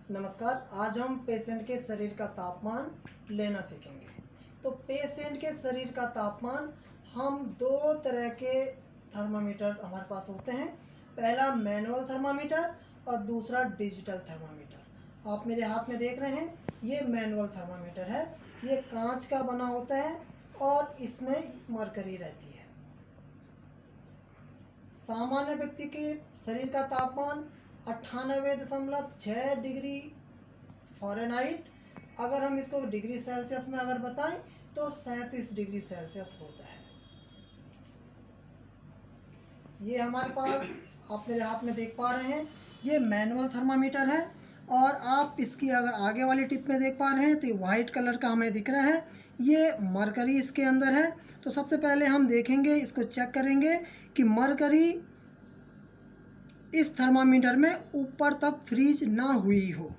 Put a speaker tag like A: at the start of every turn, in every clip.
A: नमस्कार। आज हम पेशेंट के शरीर का तापमान लेना सीखेंगे। तो पेशेंट के शरीर का तापमान हम दो तरह के थर्मामीटर हमारे पास होते हैं। पहला मैनुअल थर्मामीटर और दूसरा डिजिटल थर्मामीटर। आप मेरे हाथ में देख रहे हैं, ये मैनुअल थर्मामीटर है। ये कांच का बना होता है और इसमें मरकरी रहती है। सामान्य व्यक्ति के शरीर का तापमान 98.6 डिग्री फ़ारेनहाइट, अगर हम इसको डिग्री सेल्सियस में अगर बताएं तो 37 डिग्री सेल्सियस होता है। ये हमारे पास आप मेरे हाथ में देख पा रहे हैं, ये मैनुअल थर्मामीटर है। और आप इसकी अगर आगे वाली टिप में देख पा रहे हैं तो ये वाइट कलर का हमें दिख रहा है, ये मरकरी इसके अंदर है। तो सबसे पहले हम देखेंगे, इसको चेक करेंगे कि मरकरी इस थर्मामीटर में ऊपर तक फ्रीज ना हुई हो।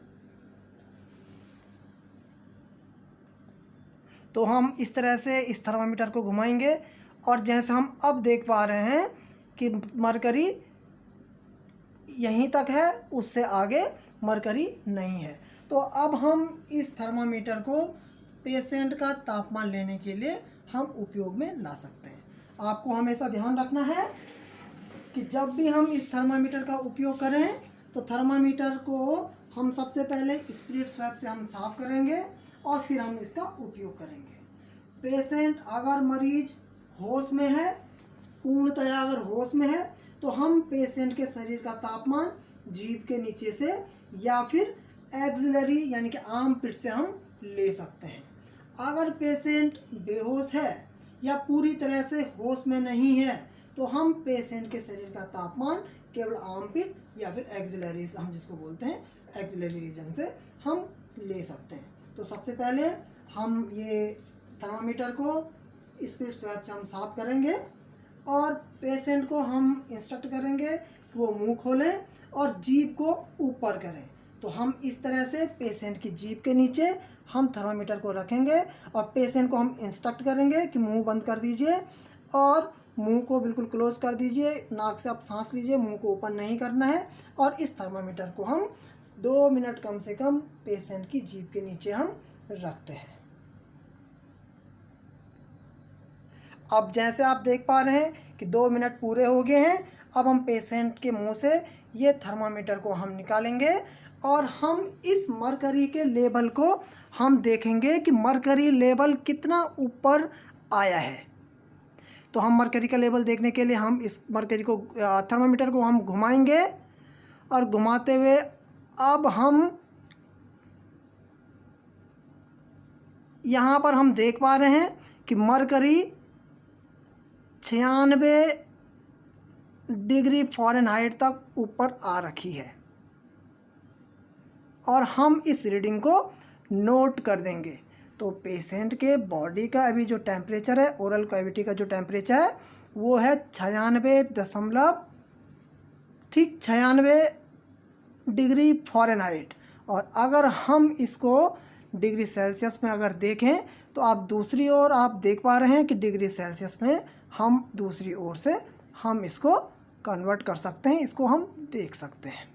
A: तो हम इस तरह से इस थर्मामीटर को घुमाएंगे और जैसे हम अब देख पा रहे हैं कि मरकरी यहीं तक है, उससे आगे मरकरी नहीं है। तो अब हम इस थर्मामीटर को पेशेंट का तापमान लेने के लिए हम उपयोग में ला सकते हैं। आपको हमेशा ध्यान रखना है कि जब भी हम इस थर्मामीटर का उपयोग करें तो थर्मामीटर को हम सबसे पहले स्पिरिट स्वैप से हम साफ़ करेंगे और फिर हम इसका उपयोग करेंगे। पेशेंट अगर मरीज होश में है, पूर्णतया अगर होश में है, तो हम पेशेंट के शरीर का तापमान जीभ के नीचे से या फिर एक्सिलरी यानी कि आर्म पिट से हम ले सकते हैं। अगर पेशेंट बेहोश है या पूरी तरह से होश में नहीं है तो हम पेशेंट के शरीर का तापमान केवल आर्म पिट या फिर एक्सिलरी, हम जिसको बोलते हैं एक्सिलरी रीजन से हम ले सकते हैं। तो सबसे पहले हम ये थर्मामीटर को स्पिरिट स्वैप से हम साफ़ करेंगे और पेशेंट को हम इंस्ट्रक्ट करेंगे कि वो मुंह खोलें और जीभ को ऊपर करें। तो हम इस तरह से पेशेंट की जीभ के नीचे हम थर्मामीटर को रखेंगे और पेशेंट को हम इंस्ट्रक्ट करेंगे कि मुंह बंद कर दीजिए और मुंह को बिल्कुल क्लोज कर दीजिए। नाक से आप सांस लीजिए, मुंह को ओपन नहीं करना है। और इस थर्मामीटर को हम 2 मिनट कम से कम पेशेंट की जीभ के नीचे हम रखते हैं। अब जैसे आप देख पा रहे हैं कि 2 मिनट पूरे हो गए हैं। अब हम पेशेंट के मुंह से ये थर्मामीटर को हम निकालेंगे और हम इस मरकरी के लेवल को हम देखेंगे कि मरकरी लेवल कितना ऊपर आया है। तो हम मरकरी का लेवल देखने के लिए हम इस मरकरी को थर्मामीटर को हम घुमाएंगे और घुमाते हुए अब हम यहाँ पर हम देख पा रहे हैं कि मरकरी 96 डिग्री फ़ारेनहाइट तक ऊपर आ रखी है और हम इस रीडिंग को नोट कर देंगे। तो पेशेंट के बॉडी का अभी जो टेम्परेचर है, ओरल कैविटी का जो टेम्परेचर है वो है 96 डिग्री फ़ारेनहाइट। और अगर हम इसको डिग्री सेल्सियस में अगर देखें तो आप दूसरी ओर आप देख पा रहे हैं कि डिग्री सेल्सियस में हम दूसरी ओर से हम इसको कन्वर्ट कर सकते हैं, इसको हम देख सकते हैं।